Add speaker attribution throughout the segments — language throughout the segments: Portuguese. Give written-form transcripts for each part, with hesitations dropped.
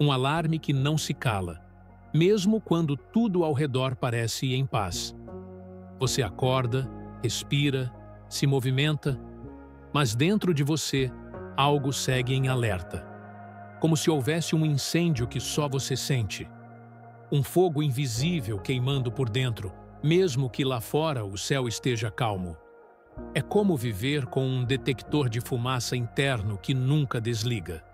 Speaker 1: um alarme que não se cala, mesmo quando tudo ao redor parece em paz. Você acorda, respira, se movimenta, mas dentro de você algo segue em alerta, como se houvesse um incêndio que só você sente. Um fogo invisível queimando por dentro, mesmo que lá fora o céu esteja calmo. É como viver com um detector de fumaça interno que nunca desliga,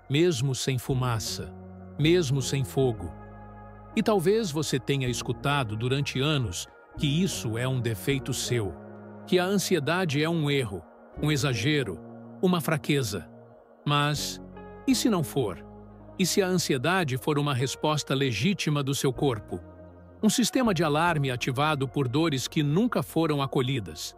Speaker 1: mesmo sem fumaça, mesmo sem fogo. E talvez você tenha escutado durante anos que isso é um defeito seu, que a ansiedade é um erro, um exagero, uma fraqueza. Mas, e se não for? E se a ansiedade for uma resposta legítima do seu corpo? Um sistema de alarme ativado por dores que nunca foram acolhidas.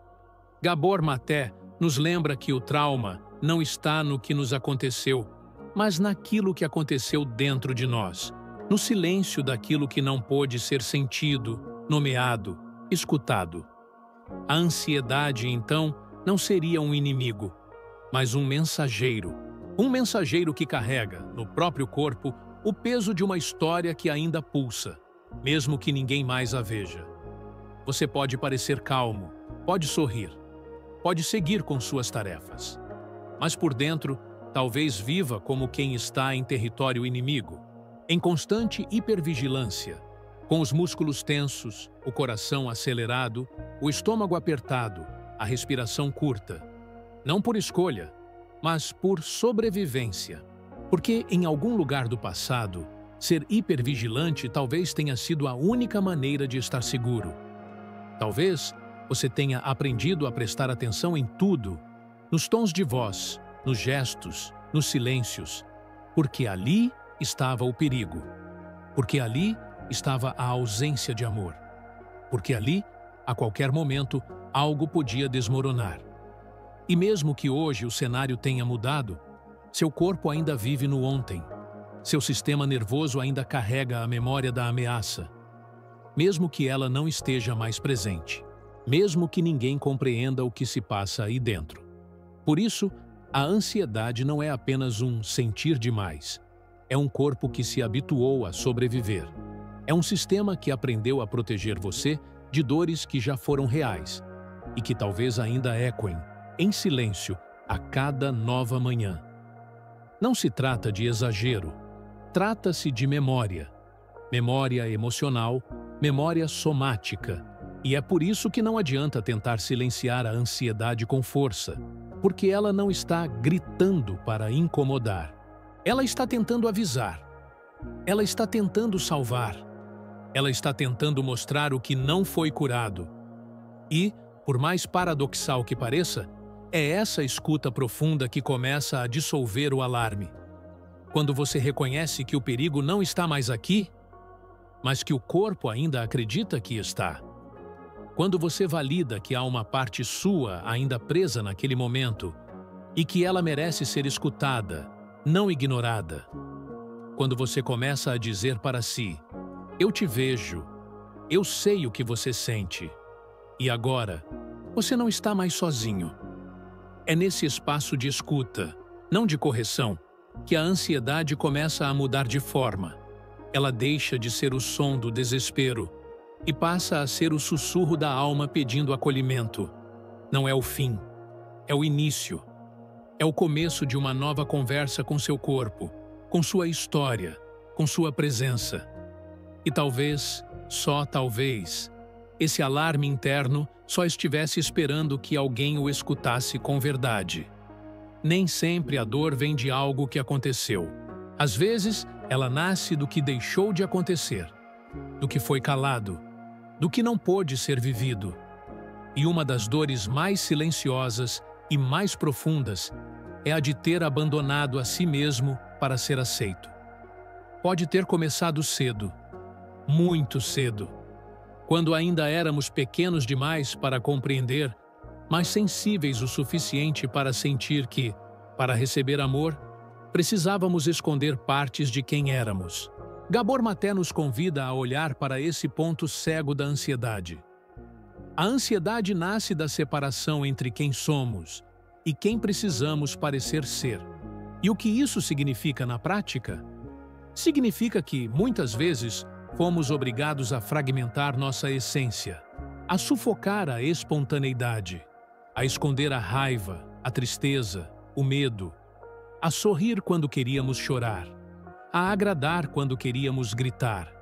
Speaker 1: Gabor Maté nos lembra que o trauma não está no que nos aconteceu, mas naquilo que aconteceu dentro de nós, no silêncio daquilo que não pôde ser sentido, nomeado, escutado. A ansiedade, então, não seria um inimigo, mas um mensageiro que carrega, no próprio corpo, o peso de uma história que ainda pulsa, mesmo que ninguém mais a veja. Você pode parecer calmo, pode sorrir, pode seguir com suas tarefas, mas por dentro, talvez viva como quem está em território inimigo, em constante hipervigilância, com os músculos tensos, o coração acelerado, o estômago apertado, a respiração curta. Não por escolha, mas por sobrevivência. Porque em algum lugar do passado, ser hipervigilante talvez tenha sido a única maneira de estar seguro. Talvez você tenha aprendido a prestar atenção em tudo, nos tons de voz, nos gestos, nos silêncios, porque ali estava o perigo, porque ali estava a ausência de amor, porque ali, a qualquer momento, algo podia desmoronar. E mesmo que hoje o cenário tenha mudado, seu corpo ainda vive no ontem, seu sistema nervoso ainda carrega a memória da ameaça, mesmo que ela não esteja mais presente, mesmo que ninguém compreenda o que se passa aí dentro. Por isso, a ansiedade não é apenas um sentir demais, é um corpo que se habituou a sobreviver. É um sistema que aprendeu a proteger você de dores que já foram reais e que talvez ainda ecoem, em silêncio, a cada nova manhã. Não se trata de exagero, trata-se de memória. Memória emocional, memória somática. E é por isso que não adianta tentar silenciar a ansiedade com força, porque ela não está gritando para incomodar. Ela está tentando avisar. Ela está tentando salvar. Ela está tentando mostrar o que não foi curado. E, por mais paradoxal que pareça, é essa escuta profunda que começa a dissolver o alarme. Quando você reconhece que o perigo não está mais aqui, mas que o corpo ainda acredita que está. Quando você valida que há uma parte sua ainda presa naquele momento e que ela merece ser escutada, não ignorada. Quando você começa a dizer para si: eu te vejo, eu sei o que você sente. E agora, você não está mais sozinho. É nesse espaço de escuta, não de correção, que a ansiedade começa a mudar de forma. Ela deixa de ser o som do desespero e passa a ser o sussurro da alma pedindo acolhimento. Não é o fim, é o início. É o começo de uma nova conversa com seu corpo, com sua história, com sua presença. E talvez, só talvez, esse alarme interno só estivesse esperando que alguém o escutasse com verdade. Nem sempre a dor vem de algo que aconteceu. Às vezes, ela nasce do que deixou de acontecer, do que foi calado, do que não pôde ser vivido. E uma das dores mais silenciosas e mais profundas é a de ter abandonado a si mesmo para ser aceito. Pode ter começado cedo, muito cedo, quando ainda éramos pequenos demais para compreender, mas sensíveis o suficiente para sentir que, para receber amor, precisávamos esconder partes de quem éramos. Gabor Maté nos convida a olhar para esse ponto cego da ansiedade. A ansiedade nasce da separação entre quem somos e quem precisamos parecer ser. E o que isso significa na prática? Significa que, muitas vezes, fomos obrigados a fragmentar nossa essência, a sufocar a espontaneidade, a esconder a raiva, a tristeza, o medo, a sorrir quando queríamos chorar, a agradar quando queríamos gritar,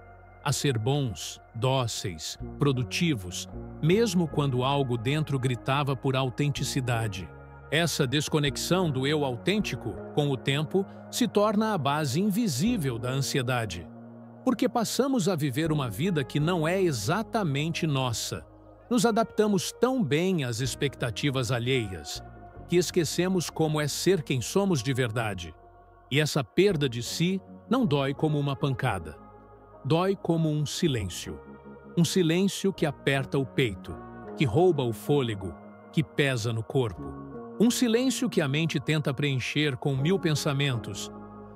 Speaker 1: a ser bons, dóceis, produtivos, mesmo quando algo dentro gritava por autenticidade. Essa desconexão do eu autêntico, com o tempo, se torna a base invisível da ansiedade, porque passamos a viver uma vida que não é exatamente nossa. Nos adaptamos tão bem às expectativas alheias, que esquecemos como é ser quem somos de verdade. E essa perda de si não dói como uma pancada. Dói como um silêncio. Um silêncio que aperta o peito, que rouba o fôlego, que pesa no corpo. Um silêncio que a mente tenta preencher com 1000 pensamentos,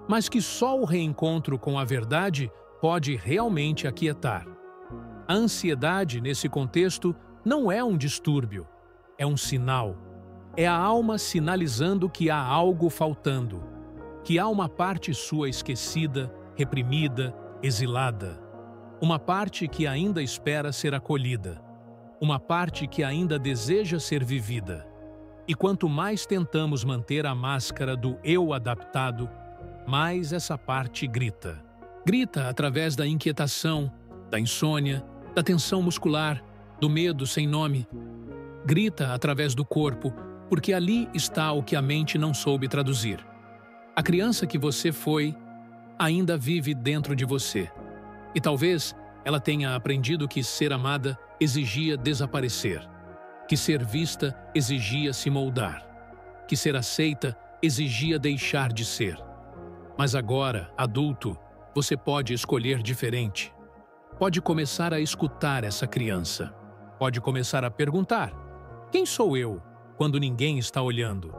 Speaker 1: mas que só o reencontro com a verdade pode realmente aquietar. A ansiedade, nesse contexto, não é um distúrbio, é um sinal. É a alma sinalizando que há algo faltando, que há uma parte sua esquecida, reprimida, exilada. Uma parte que ainda espera ser acolhida. Uma parte que ainda deseja ser vivida. E quanto mais tentamos manter a máscara do eu adaptado, mais essa parte grita. Grita através da inquietação, da insônia, da tensão muscular, do medo sem nome. Grita através do corpo, porque ali está o que a mente não soube traduzir. A criança que você foi ainda vive dentro de você. E talvez ela tenha aprendido que ser amada exigia desaparecer, que ser vista exigia se moldar, que ser aceita exigia deixar de ser. Mas agora, adulto, você pode escolher diferente. Pode começar a escutar essa criança. Pode começar a perguntar: quem sou eu quando ninguém está olhando?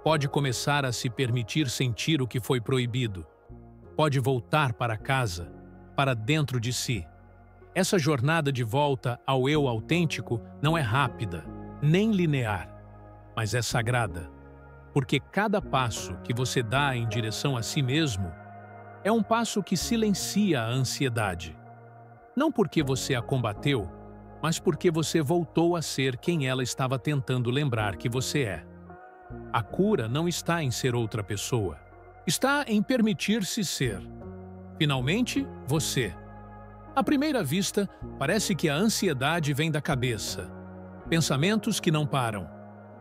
Speaker 1: Pode começar a se permitir sentir o que foi proibido. Pode voltar para casa, para dentro de si. Essa jornada de volta ao eu autêntico não é rápida, nem linear, mas é sagrada, porque cada passo que você dá em direção a si mesmo é um passo que silencia a ansiedade. Não porque você a combateu, mas porque você voltou a ser quem ela estava tentando lembrar que você é. A cura não está em ser outra pessoa, está em permitir-se ser. Finalmente, você. À primeira vista, parece que a ansiedade vem da cabeça. Pensamentos que não param,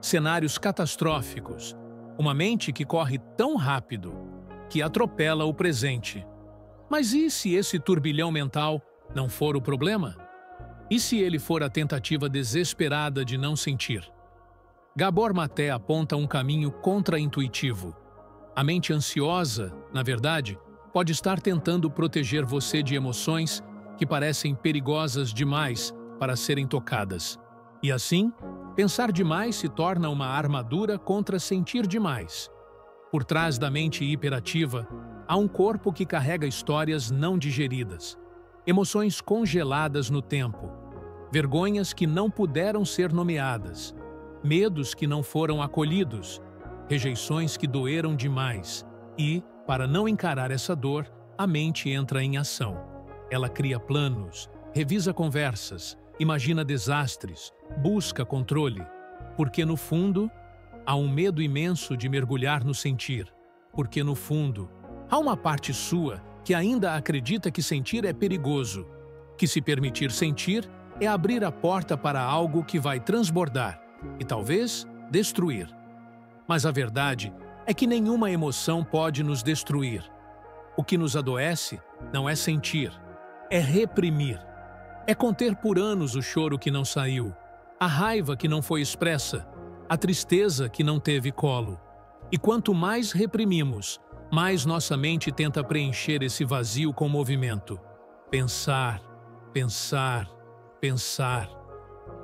Speaker 1: cenários catastróficos, uma mente que corre tão rápido que atropela o presente. Mas e se esse turbilhão mental não for o problema? E se ele for a tentativa desesperada de não sentir? Gabor Maté aponta um caminho contraintuitivo. A mente ansiosa, na verdade, pode estar tentando proteger você de emoções que parecem perigosas demais para serem tocadas. E assim, pensar demais se torna uma armadura contra sentir demais. Por trás da mente hiperativa, há um corpo que carrega histórias não digeridas, emoções congeladas no tempo, vergonhas que não puderam ser nomeadas, medos que não foram acolhidos, rejeições que doeram demais e, para não encarar essa dor, a mente entra em ação. Ela cria planos, revisa conversas, imagina desastres, busca controle, porque no fundo há um medo imenso de mergulhar no sentir, porque no fundo há uma parte sua que ainda acredita que sentir é perigoso, que se permitir sentir é abrir a porta para algo que vai transbordar e talvez destruir. Mas a verdade é que nenhuma emoção pode nos destruir. O que nos adoece não é sentir, é reprimir. É conter por anos o choro que não saiu, a raiva que não foi expressa, a tristeza que não teve colo. E quanto mais reprimimos, mais nossa mente tenta preencher esse vazio com movimento. Pensar, pensar, pensar,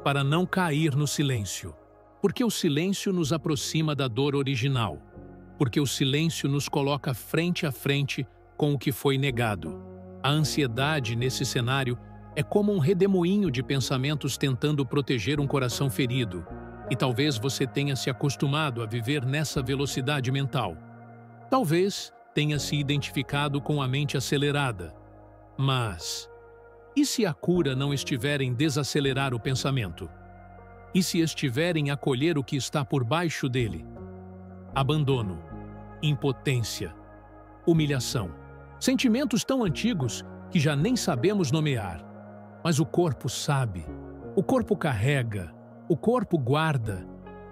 Speaker 1: para não cair no silêncio. Porque o silêncio nos aproxima da dor original. Porque o silêncio nos coloca frente a frente com o que foi negado. A ansiedade, nesse cenário, é como um redemoinho de pensamentos tentando proteger um coração ferido. E talvez você tenha se acostumado a viver nessa velocidade mental. Talvez tenha se identificado com a mente acelerada. Mas, e se a cura não estiver em desacelerar o pensamento? E se estiver em acolher o que está por baixo dele? Abandono, impotência, humilhação. Sentimentos tão antigos que já nem sabemos nomear. Mas o corpo sabe, o corpo carrega, o corpo guarda.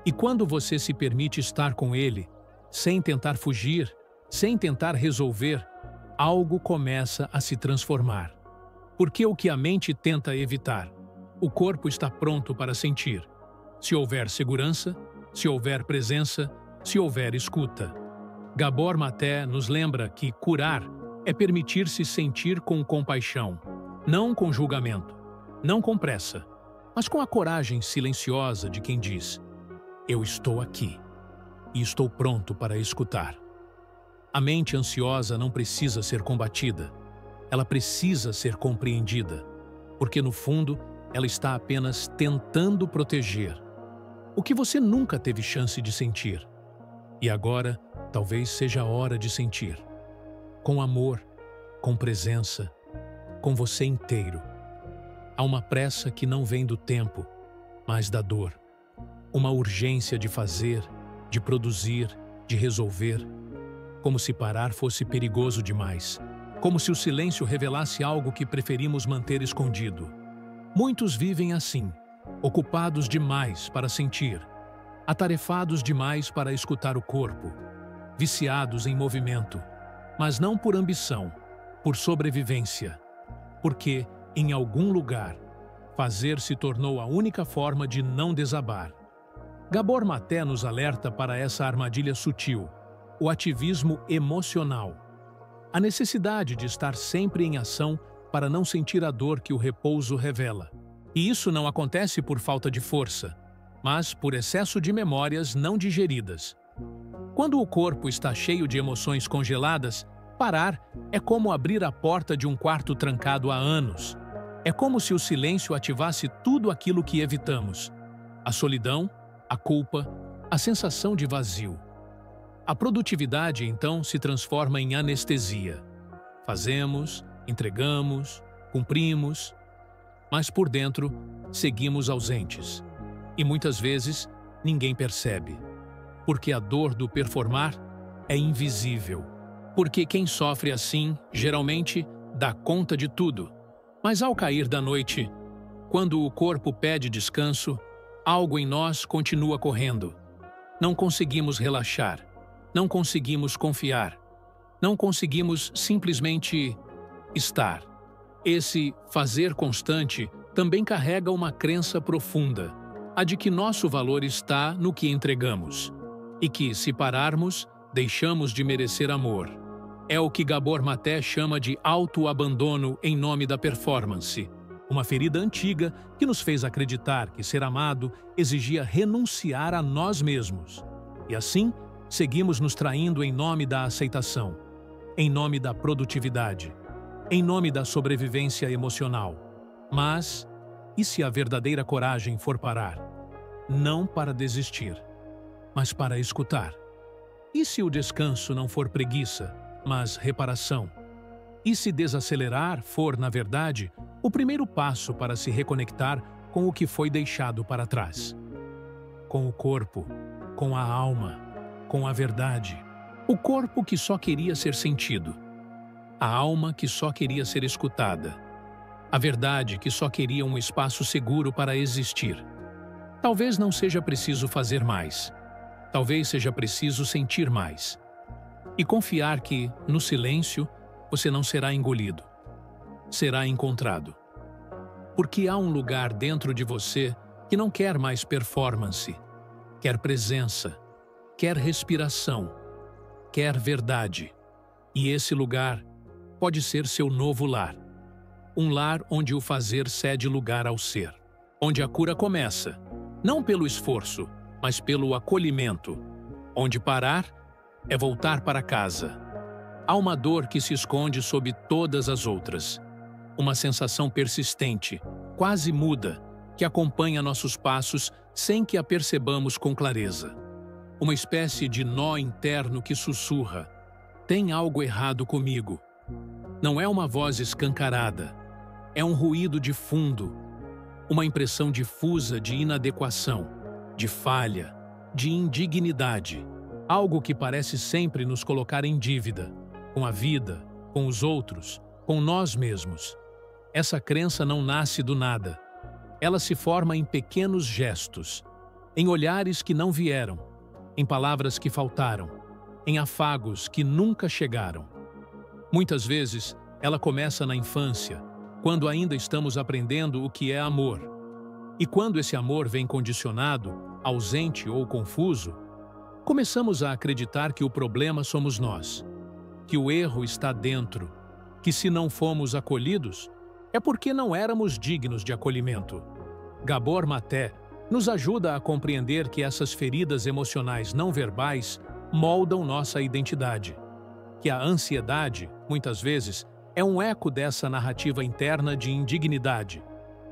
Speaker 1: E quando você se permite estar com ele, sem tentar fugir, sem tentar resolver, algo começa a se transformar. Porque o que a mente tenta evitar, o corpo está pronto para sentir. Se houver segurança, se houver presença, se houver escuta. Gabor Maté nos lembra que curar é permitir-se sentir com compaixão, não com julgamento, não com pressa, mas com a coragem silenciosa de quem diz: eu estou aqui e estou pronto para escutar. A mente ansiosa não precisa ser combatida, ela precisa ser compreendida, porque no fundo ela está apenas tentando proteger o que você nunca teve chance de sentir. E agora, talvez seja a hora de sentir. Com amor, com presença, com você inteiro. Há uma pressa que não vem do tempo, mas da dor. Uma urgência de fazer, de produzir, de resolver. Como se parar fosse perigoso demais. Como se o silêncio revelasse algo que preferimos manter escondido. Muitos vivem assim, ocupados demais para sentir, atarefados demais para escutar o corpo, viciados em movimento, mas não por ambição, por sobrevivência, porque, em algum lugar, fazer se tornou a única forma de não desabar. Gabor Maté nos alerta para essa armadilha sutil, o ativismo emocional, a necessidade de estar sempre em ação para não sentir a dor que o repouso revela. E isso não acontece por falta de força, mas por excesso de memórias não digeridas. Quando o corpo está cheio de emoções congeladas, parar é como abrir a porta de um quarto trancado há anos. É como se o silêncio ativasse tudo aquilo que evitamos: a solidão, a culpa, a sensação de vazio. A produtividade, então, se transforma em anestesia. Fazemos, entregamos, cumprimos, mas por dentro seguimos ausentes. E muitas vezes ninguém percebe, porque a dor do performar é invisível. Porque quem sofre assim, geralmente, dá conta de tudo. Mas ao cair da noite, quando o corpo pede descanso, algo em nós continua correndo. Não conseguimos relaxar, não conseguimos confiar, não conseguimos simplesmente estar. Esse fazer constante também carrega uma crença profunda, a de que nosso valor está no que entregamos, e que, se pararmos, deixamos de merecer amor. É o que Gabor Maté chama de autoabandono em nome da performance, uma ferida antiga que nos fez acreditar que ser amado exigia renunciar a nós mesmos. E assim, seguimos nos traindo em nome da aceitação, em nome da produtividade, em nome da sobrevivência emocional. Mas, e se a verdadeira coragem for parar? Não para desistir, mas para escutar. E se o descanso não for preguiça, mas reparação? E se desacelerar for, na verdade, o primeiro passo para se reconectar com o que foi deixado para trás? Com o corpo, com a alma, com a verdade. O corpo que só queria ser sentido. A alma que só queria ser escutada. A verdade que só queria um espaço seguro para existir. Talvez não seja preciso fazer mais. Talvez seja preciso sentir mais. E confiar que, no silêncio, você não será engolido. Será encontrado. Porque há um lugar dentro de você que não quer mais performance, quer presença, quer respiração, quer verdade. E esse lugar pode ser seu novo lar. Um lar onde o fazer cede lugar ao ser. Onde a cura começa, não pelo esforço, mas pelo acolhimento. Onde parar é voltar para casa. Há uma dor que se esconde sob todas as outras. Uma sensação persistente, quase muda, que acompanha nossos passos sem que a percebamos com clareza. Uma espécie de nó interno que sussurra: Tem algo errado comigo. Não é uma voz escancarada. É um ruído de fundo, uma impressão difusa de inadequação, de falha, de indignidade. Algo que parece sempre nos colocar em dívida, com a vida, com os outros, com nós mesmos. Essa crença não nasce do nada. Ela se forma em pequenos gestos, em olhares que não vieram, em palavras que faltaram, em afagos que nunca chegaram. Muitas vezes, ela começa na infância, quando ainda estamos aprendendo o que é amor. E quando esse amor vem condicionado, ausente ou confuso, começamos a acreditar que o problema somos nós, que o erro está dentro, que se não fomos acolhidos, é porque não éramos dignos de acolhimento. Gabor Maté nos ajuda a compreender que essas feridas emocionais não verbais moldam nossa identidade, que a ansiedade, muitas vezes, é um eco dessa narrativa interna de indignidade,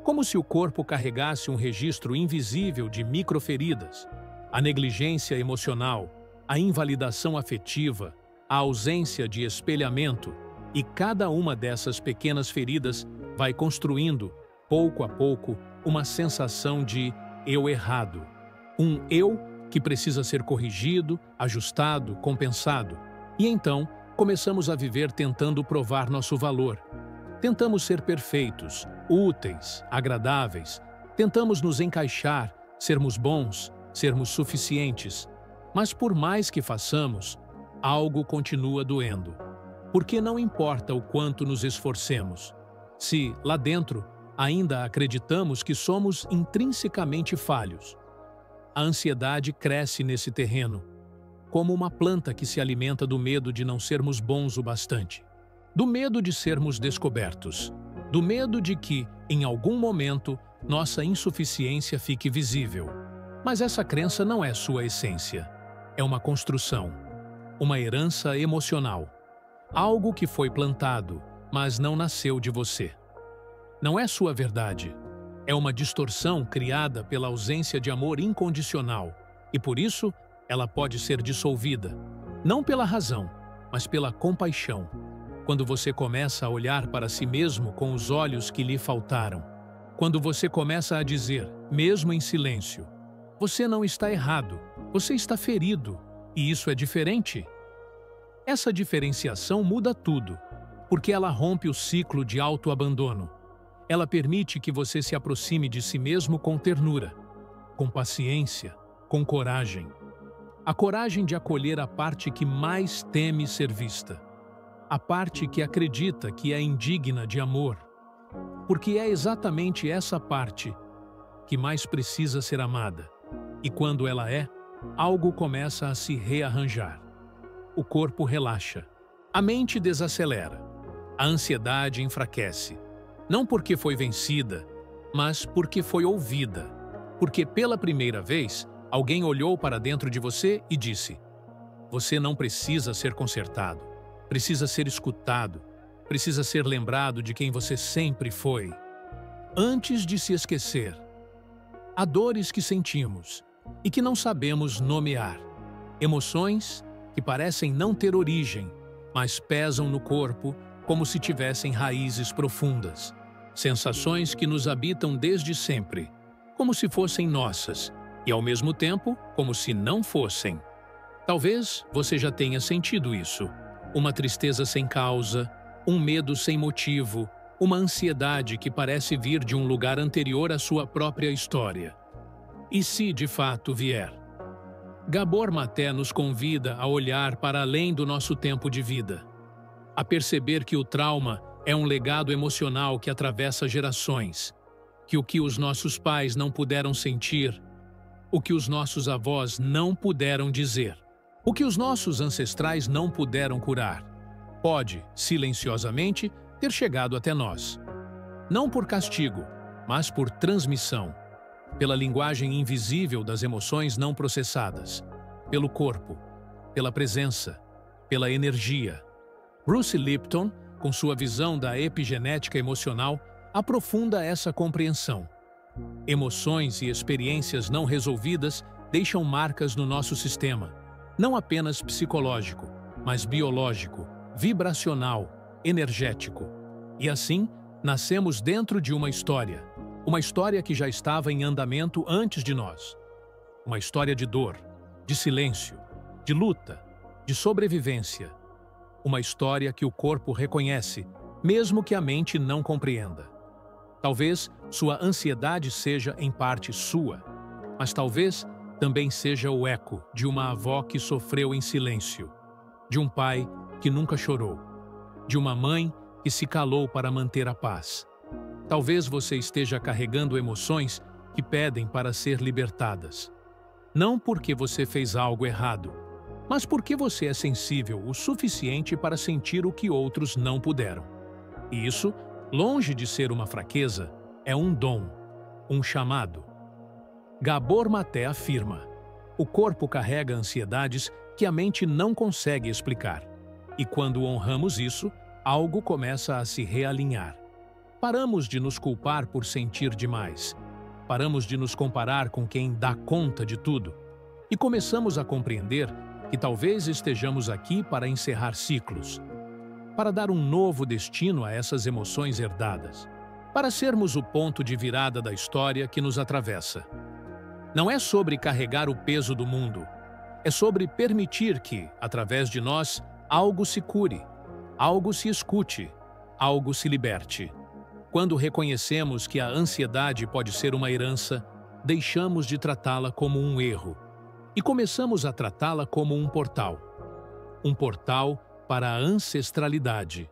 Speaker 1: como se o corpo carregasse um registro invisível de microferidas. A negligência emocional, a invalidação afetiva, a ausência de espelhamento, e cada uma dessas pequenas feridas vai construindo, pouco a pouco, uma sensação de eu errado. Um eu que precisa ser corrigido, ajustado, compensado. E então, começamos a viver tentando provar nosso valor. Tentamos ser perfeitos, úteis, agradáveis. Tentamos nos encaixar, sermos bons, sermos suficientes. Mas por mais que façamos, algo continua doendo. Porque não importa o quanto nos esforcemos. Se, lá dentro, ainda acreditamos que somos intrinsecamente falhos. A ansiedade cresce nesse terreno, como uma planta que se alimenta do medo de não sermos bons o bastante, do medo de sermos descobertos, do medo de que, em algum momento, nossa insuficiência fique visível. Mas essa crença não é sua essência. É uma construção, uma herança emocional, algo que foi plantado, mas não nasceu de você. Não é sua verdade. É uma distorção criada pela ausência de amor incondicional e, por isso, ela pode ser dissolvida, não pela razão, mas pela compaixão, quando você começa a olhar para si mesmo com os olhos que lhe faltaram. Quando você começa a dizer, mesmo em silêncio, você não está errado, você está ferido, e isso é diferente. Essa diferenciação muda tudo, porque ela rompe o ciclo de autoabandono. Ela permite que você se aproxime de si mesmo com ternura, com paciência, com coragem. A coragem de acolher a parte que mais teme ser vista. A parte que acredita que é indigna de amor. Porque é exatamente essa parte que mais precisa ser amada. E quando ela é, algo começa a se rearranjar. O corpo relaxa. A mente desacelera. A ansiedade enfraquece. Não porque foi vencida, mas porque foi ouvida. Porque pela primeira vez, alguém olhou para dentro de você e disse: você não precisa ser consertado, precisa ser escutado, precisa ser lembrado de quem você sempre foi. Antes de se esquecer, há dores que sentimos e que não sabemos nomear. Emoções que parecem não ter origem, mas pesam no corpo como se tivessem raízes profundas. Sensações que nos habitam desde sempre, como se fossem nossas, e ao mesmo tempo, como se não fossem. Talvez você já tenha sentido isso. Uma tristeza sem causa, um medo sem motivo, uma ansiedade que parece vir de um lugar anterior à sua própria história. E se de fato vier? Gabor Maté nos convida a olhar para além do nosso tempo de vida, a perceber que o trauma é um legado emocional que atravessa gerações, que o que os nossos pais não puderam sentir, o que os nossos avós não puderam dizer, o que os nossos ancestrais não puderam curar, pode, silenciosamente, ter chegado até nós. Não por castigo, mas por transmissão, pela linguagem invisível das emoções não processadas, pelo corpo, pela presença, pela energia. Bruce Lipton, com sua visão da epigenética emocional, aprofunda essa compreensão. Emoções e experiências não resolvidas deixam marcas no nosso sistema, não apenas psicológico, mas biológico, vibracional, energético. E assim, nascemos dentro de uma história que já estava em andamento antes de nós. Uma história de dor, de silêncio, de luta, de sobrevivência. Uma história que o corpo reconhece, mesmo que a mente não compreenda. Talvez sua ansiedade seja em parte sua, mas talvez também seja o eco de uma avó que sofreu em silêncio, de um pai que nunca chorou, de uma mãe que se calou para manter a paz. Talvez você esteja carregando emoções que pedem para ser libertadas. Não porque você fez algo errado, mas porque você é sensível o suficiente para sentir o que outros não puderam. E isso, longe de ser uma fraqueza, é um dom, um chamado. Gabor Maté afirma: o corpo carrega ansiedades que a mente não consegue explicar. E quando honramos isso, algo começa a se realinhar. Paramos de nos culpar por sentir demais. Paramos de nos comparar com quem dá conta de tudo. E começamos a compreender que talvez estejamos aqui para encerrar ciclos, para dar um novo destino a essas emoções herdadas, para sermos o ponto de virada da história que nos atravessa. Não é sobre carregar o peso do mundo, é sobre permitir que, através de nós, algo se cure, algo se escute, algo se liberte. Quando reconhecemos que a ansiedade pode ser uma herança, deixamos de tratá-la como um erro e começamos a tratá-la como um portal. Um portal para a ancestralidade,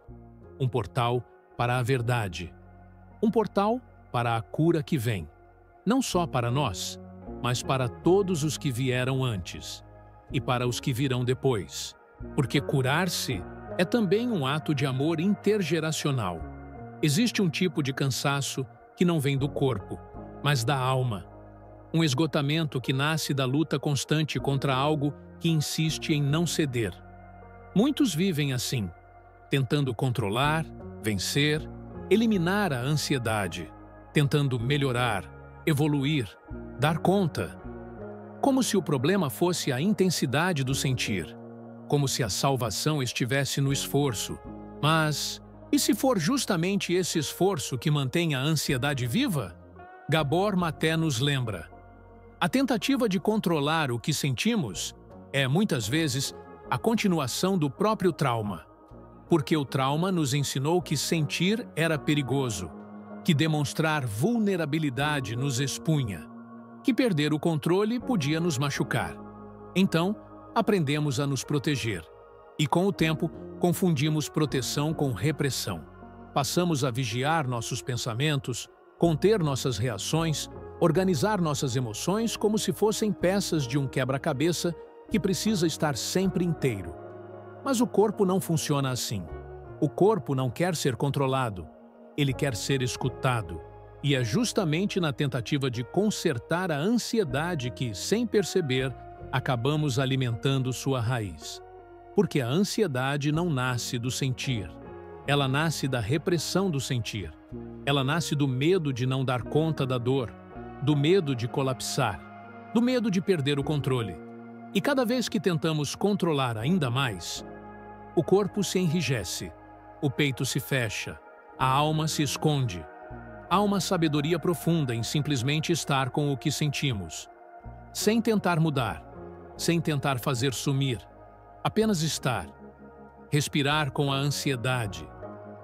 Speaker 1: um portal para a verdade, um portal para a cura que vem, não só para nós, mas para todos os que vieram antes e para os que virão depois. Porque curar-se é também um ato de amor intergeracional. Existe um tipo de cansaço que não vem do corpo, mas da alma. Um esgotamento que nasce da luta constante contra algo que insiste em não ceder. Muitos vivem assim, tentando controlar, vencer, eliminar a ansiedade, tentando melhorar, evoluir, dar conta. Como se o problema fosse a intensidade do sentir, como se a salvação estivesse no esforço. Mas, e se for justamente esse esforço que mantém a ansiedade viva? Gabor Maté nos lembra: a tentativa de controlar o que sentimos é, muitas vezes, a continuação do próprio trauma. Porque o trauma nos ensinou que sentir era perigoso, que demonstrar vulnerabilidade nos expunha, que perder o controle podia nos machucar. Então, aprendemos a nos proteger. E com o tempo, confundimos proteção com repressão. Passamos a vigiar nossos pensamentos, conter nossas reações, organizar nossas emoções como se fossem peças de um quebra-cabeça que precisa estar sempre inteiro. Mas o corpo não funciona assim. O corpo não quer ser controlado. Ele quer ser escutado. E é justamente na tentativa de consertar a ansiedade que, sem perceber, acabamos alimentando sua raiz. Porque a ansiedade não nasce do sentir. Ela nasce da repressão do sentir. Ela nasce do medo de não dar conta da dor, do medo de colapsar, do medo de perder o controle. E cada vez que tentamos controlar ainda mais, o corpo se enrijece, o peito se fecha, a alma se esconde. Há uma sabedoria profunda em simplesmente estar com o que sentimos, sem tentar mudar, sem tentar fazer sumir, apenas estar, respirar com a ansiedade,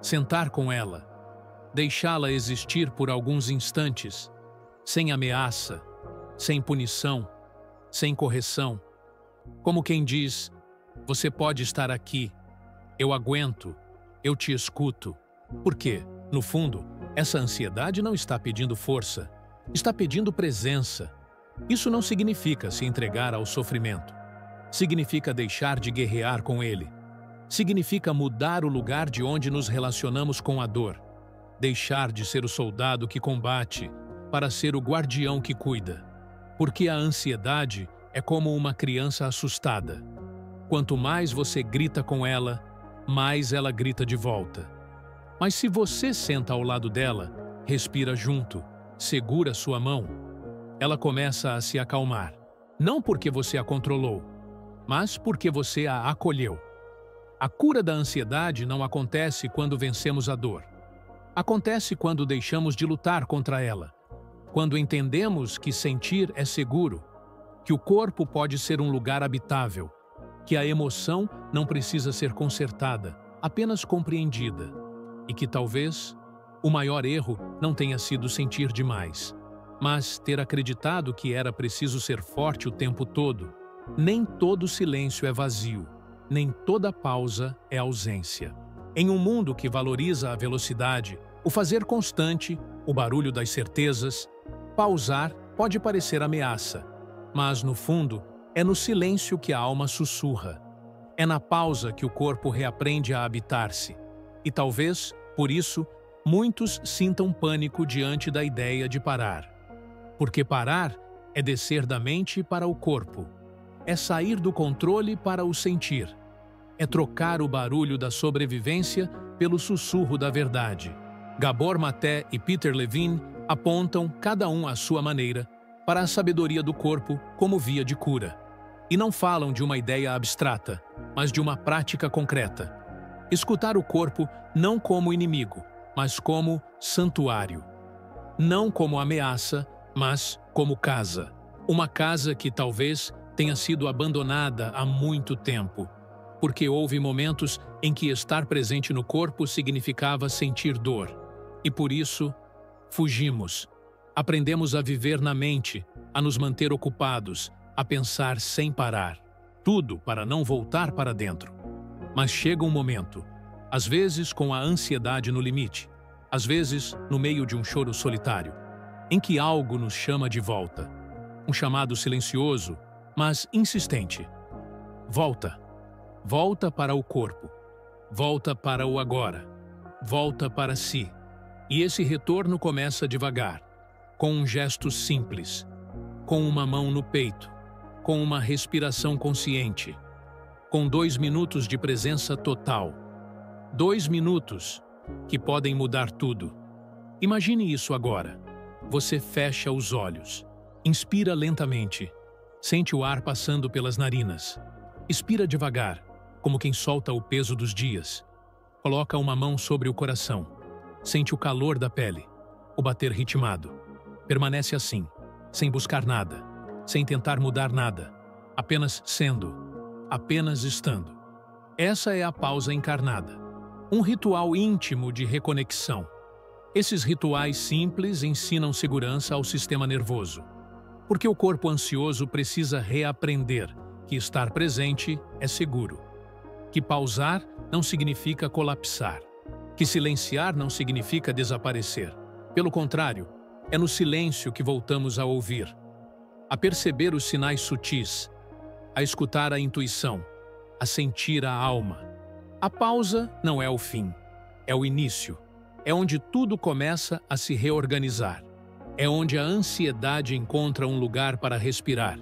Speaker 1: sentar com ela, deixá-la existir por alguns instantes, sem ameaça, sem punição, sem correção. Como quem diz: você pode estar aqui, eu aguento, eu te escuto. Porque, no fundo, essa ansiedade não está pedindo força, está pedindo presença. Isso não significa se entregar ao sofrimento. Significa deixar de guerrear com ele. Significa mudar o lugar de onde nos relacionamos com a dor. Deixar de ser o soldado que combate para ser o guardião que cuida. Porque a ansiedade é como uma criança assustada. Quanto mais você grita com ela, mais ela grita de volta. Mas se você senta ao lado dela, respira junto, segura sua mão, ela começa a se acalmar. Não porque você a controlou, mas porque você a acolheu. A cura da ansiedade não acontece quando vencemos a dor. Acontece quando deixamos de lutar contra ela. Quando entendemos que sentir é seguro, que o corpo pode ser um lugar habitável, que a emoção não precisa ser consertada, apenas compreendida, e que talvez o maior erro não tenha sido sentir demais, mas ter acreditado que era preciso ser forte o tempo todo. Nem todo silêncio é vazio, nem toda pausa é ausência. Em um mundo que valoriza a velocidade, o fazer constante, o barulho das certezas, pausar pode parecer ameaça, mas no fundo é no silêncio que a alma sussurra. É na pausa que o corpo reaprende a habitar-se. E talvez, por isso, muitos sintam pânico diante da ideia de parar. Porque parar é descer da mente para o corpo. É sair do controle para o sentir. É trocar o barulho da sobrevivência pelo sussurro da verdade. Gabor Maté e Peter Levine apontam, cada um à sua maneira, para a sabedoria do corpo como via de cura. E não falam de uma ideia abstrata, mas de uma prática concreta. Escutar o corpo não como inimigo, mas como santuário. Não como ameaça, mas como casa. Uma casa que talvez tenha sido abandonada há muito tempo, porque houve momentos em que estar presente no corpo significava sentir dor. E por isso, fugimos. Aprendemos a viver na mente, a nos manter ocupados, a pensar sem parar. Tudo para não voltar para dentro. Mas chega um momento, às vezes com a ansiedade no limite, às vezes no meio de um choro solitário, em que algo nos chama de volta. Um chamado silencioso, mas insistente. Volta. Volta para o corpo. Volta para o agora. Volta para si. E esse retorno começa devagar, com um gesto simples, com uma mão no peito, com uma respiração consciente, com 2 minutos de presença total. 2 minutos que podem mudar tudo. Imagine isso agora. Você fecha os olhos. Inspira lentamente. Sente o ar passando pelas narinas. Expira devagar, como quem solta o peso dos dias. Coloca uma mão sobre o coração. Sente o calor da pele, o bater ritmado. Permanece assim, sem buscar nada, sem tentar mudar nada, apenas sendo, apenas estando. Essa é a pausa encarnada, um ritual íntimo de reconexão. Esses rituais simples ensinam segurança ao sistema nervoso, porque o corpo ansioso precisa reaprender que estar presente é seguro, que pausar não significa colapsar, que silenciar não significa desaparecer. Pelo contrário, é no silêncio que voltamos a ouvir, a perceber os sinais sutis, a escutar a intuição, a sentir a alma. A pausa não é o fim, é o início. É onde tudo começa a se reorganizar. É onde a ansiedade encontra um lugar para respirar.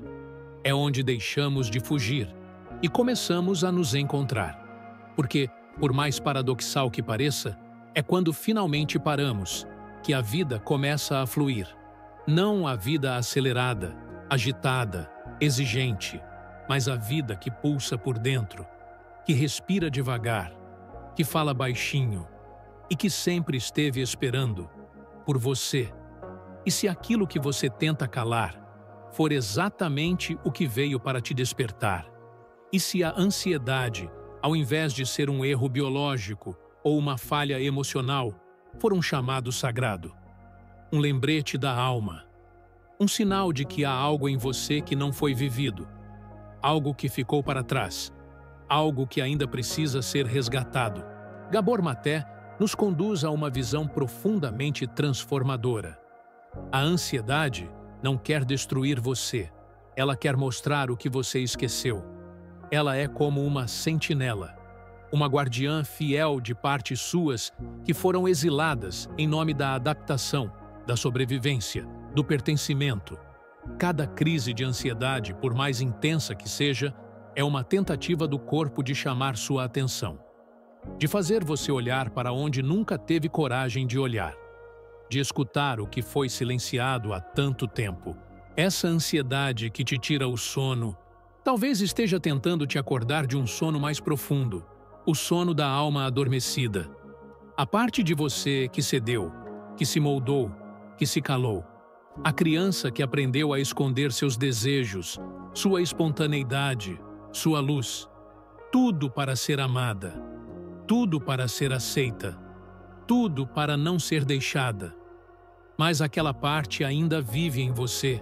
Speaker 1: É onde deixamos de fugir e começamos a nos encontrar. Porque, por mais paradoxal que pareça, é quando finalmente paramos que a vida começa a fluir. Não a vida acelerada, agitada, exigente, mas a vida que pulsa por dentro, que respira devagar, que fala baixinho e que sempre esteve esperando por você. E se aquilo que você tenta calar for exatamente o que veio para te despertar? E se a ansiedade, ao invés de ser um erro biológico ou uma falha emocional, for um chamado sagrado? Um lembrete da alma. Um sinal de que há algo em você que não foi vivido. Algo que ficou para trás. Algo que ainda precisa ser resgatado. Gabor Maté nos conduz a uma visão profundamente transformadora. A ansiedade não quer destruir você. Ela quer mostrar o que você esqueceu. Ela é como uma sentinela, uma guardiã fiel de partes suas que foram exiladas em nome da adaptação, da sobrevivência, do pertencimento. Cada crise de ansiedade, por mais intensa que seja, é uma tentativa do corpo de chamar sua atenção, de fazer você olhar para onde nunca teve coragem de olhar, de escutar o que foi silenciado há tanto tempo. Essa ansiedade que te tira o sono, talvez esteja tentando te acordar de um sono mais profundo, o sono da alma adormecida. A parte de você que cedeu, que se moldou, que se calou. A criança que aprendeu a esconder seus desejos, sua espontaneidade, sua luz. Tudo para ser amada. Tudo para ser aceita. Tudo para não ser deixada. Mas aquela parte ainda vive em você.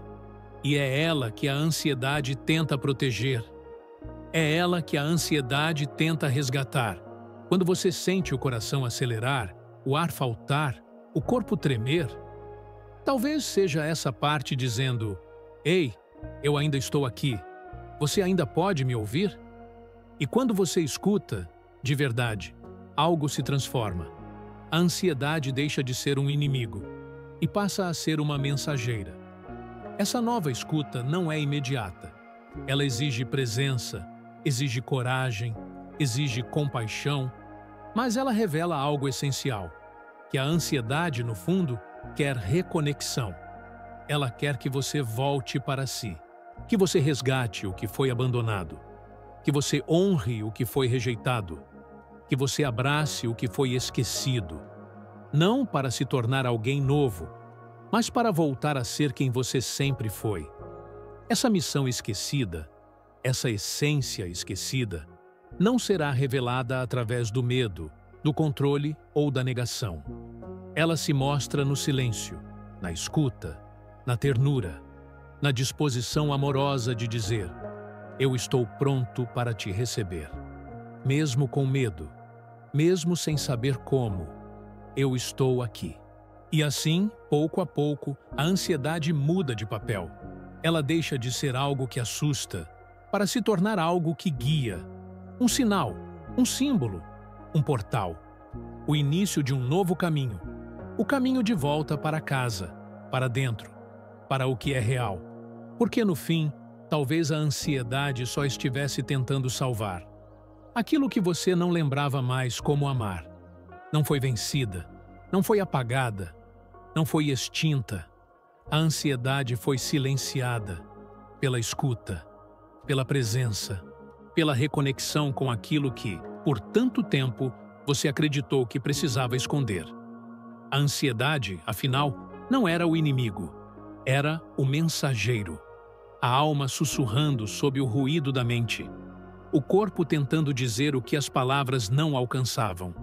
Speaker 1: E é ela que a ansiedade tenta proteger. É ela que a ansiedade tenta resgatar. Quando você sente o coração acelerar, o ar faltar, o corpo tremer, talvez seja essa parte dizendo: "Ei, eu ainda estou aqui. Você ainda pode me ouvir?" E quando você escuta, de verdade, algo se transforma. A ansiedade deixa de ser um inimigo e passa a ser uma mensageira. Essa nova escuta não é imediata. Ela exige presença, exige coragem, exige compaixão, mas ela revela algo essencial, que a ansiedade, no fundo, quer reconexão. Ela quer que você volte para si, que você resgate o que foi abandonado, que você honre o que foi rejeitado, que você abrace o que foi esquecido, não para se tornar alguém novo, mas para voltar a ser quem você sempre foi. Essa missão esquecida, essa essência esquecida, não será revelada através do medo, do controle ou da negação. Ela se mostra no silêncio, na escuta, na ternura, na disposição amorosa de dizer: "Eu estou pronto para te receber." Mesmo com medo, mesmo sem saber como, eu estou aqui. E assim, pouco a pouco, a ansiedade muda de papel. Ela deixa de ser algo que assusta para se tornar algo que guia. Um sinal, um símbolo, um portal. O início de um novo caminho. O caminho de volta para casa, para dentro, para o que é real. Porque no fim, talvez a ansiedade só estivesse tentando salvar aquilo que você não lembrava mais como amar. Não foi vencida, não foi apagada, não foi extinta. A ansiedade foi silenciada pela escuta, pela presença, pela reconexão com aquilo que, por tanto tempo, você acreditou que precisava esconder. A ansiedade, afinal, não era o inimigo, era o mensageiro. A alma sussurrando sob o ruído da mente. O corpo tentando dizer o que as palavras não alcançavam.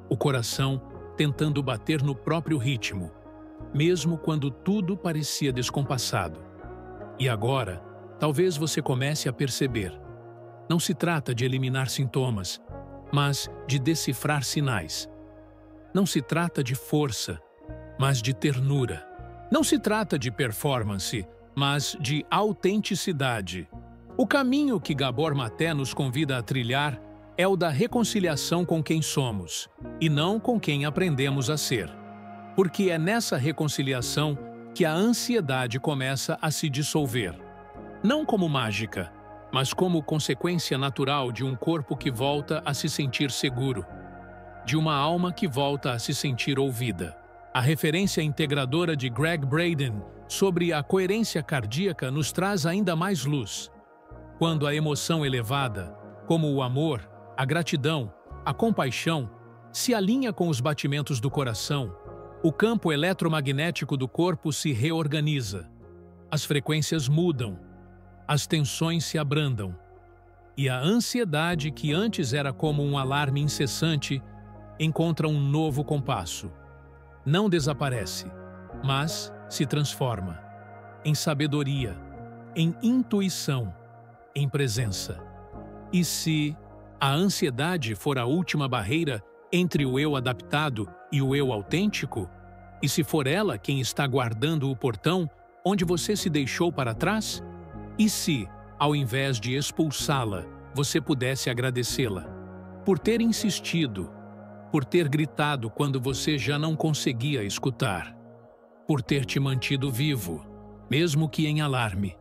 Speaker 1: O coração tentando bater no próprio ritmo, mesmo quando tudo parecia descompassado. E agora, talvez você comece a perceber. Não se trata de eliminar sintomas, mas de decifrar sinais. Não se trata de força, mas de ternura. Não se trata de performance, mas de autenticidade. O caminho que Gabor Maté nos convida a trilhar é o da reconciliação com quem somos, e não com quem aprendemos a ser. Porque é nessa reconciliação que a ansiedade começa a se dissolver. Não como mágica, mas como consequência natural de um corpo que volta a se sentir seguro, de uma alma que volta a se sentir ouvida. A referência integradora de Gregg Braden sobre a coerência cardíaca nos traz ainda mais luz. Quando a emoção elevada, como o amor, a gratidão, a compaixão, se alinha com os batimentos do coração, o campo eletromagnético do corpo se reorganiza. As frequências mudam, as tensões se abrandam. E a ansiedade, que antes era como um alarme incessante, encontra um novo compasso. Não desaparece, mas se transforma em sabedoria, em intuição, em presença. E se a ansiedade for a última barreira entre o eu adaptado e o eu autêntico? E se for ela quem está guardando o portão onde você se deixou para trás? E se, ao invés de expulsá-la, você pudesse agradecê-la por ter insistido, por ter gritado quando você já não conseguia escutar, por ter te mantido vivo, mesmo que em alarme,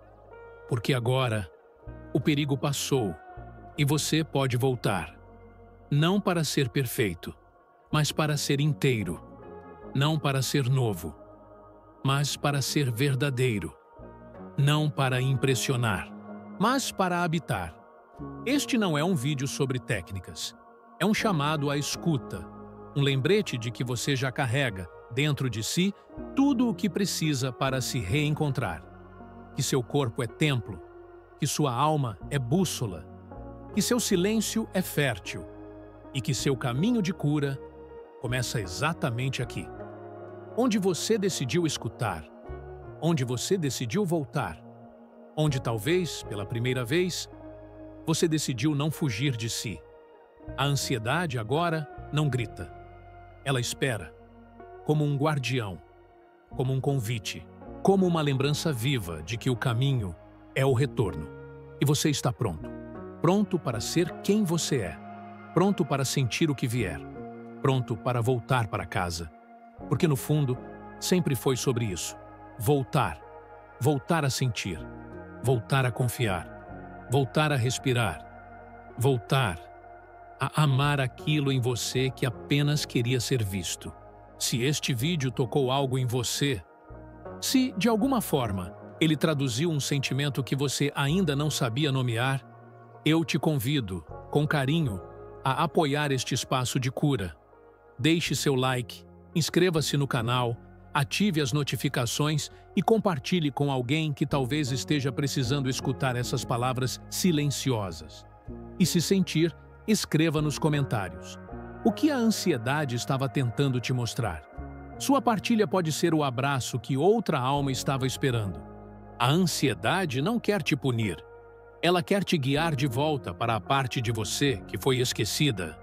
Speaker 1: porque agora o perigo passou e você pode voltar, não para ser perfeito, mas para ser inteiro, não para ser novo, mas para ser verdadeiro, não para impressionar, mas para habitar. Este não é um vídeo sobre técnicas. É um chamado à escuta, um lembrete de que você já carrega, dentro de si, tudo o que precisa para se reencontrar. Que seu corpo é templo, que sua alma é bússola, que seu silêncio é fértil e que seu caminho de cura começa exatamente aqui. Onde você decidiu escutar, onde você decidiu voltar, onde talvez, pela primeira vez, você decidiu não fugir de si. A ansiedade agora não grita. Ela espera, como um guardião, como um convite, como uma lembrança viva de que o caminho é o retorno. E você está pronto. Pronto para ser quem você é. Pronto para sentir o que vier. Pronto para voltar para casa. Porque no fundo, sempre foi sobre isso. Voltar. Voltar a sentir. Voltar a confiar. Voltar a respirar. Voltar a amar aquilo em você que apenas queria ser visto. Se este vídeo tocou algo em você, se, de alguma forma, ele traduziu um sentimento que você ainda não sabia nomear, eu te convido, com carinho, a apoiar este espaço de cura. Deixe seu like, inscreva-se no canal, ative as notificações e compartilhe com alguém que talvez esteja precisando escutar essas palavras silenciosas. E se sentir, escreva nos comentários. O que a ansiedade estava tentando te mostrar? Sua partilha pode ser o abraço que outra alma estava esperando. A ansiedade não quer te punir. Ela quer te guiar de volta para a parte de você que foi esquecida.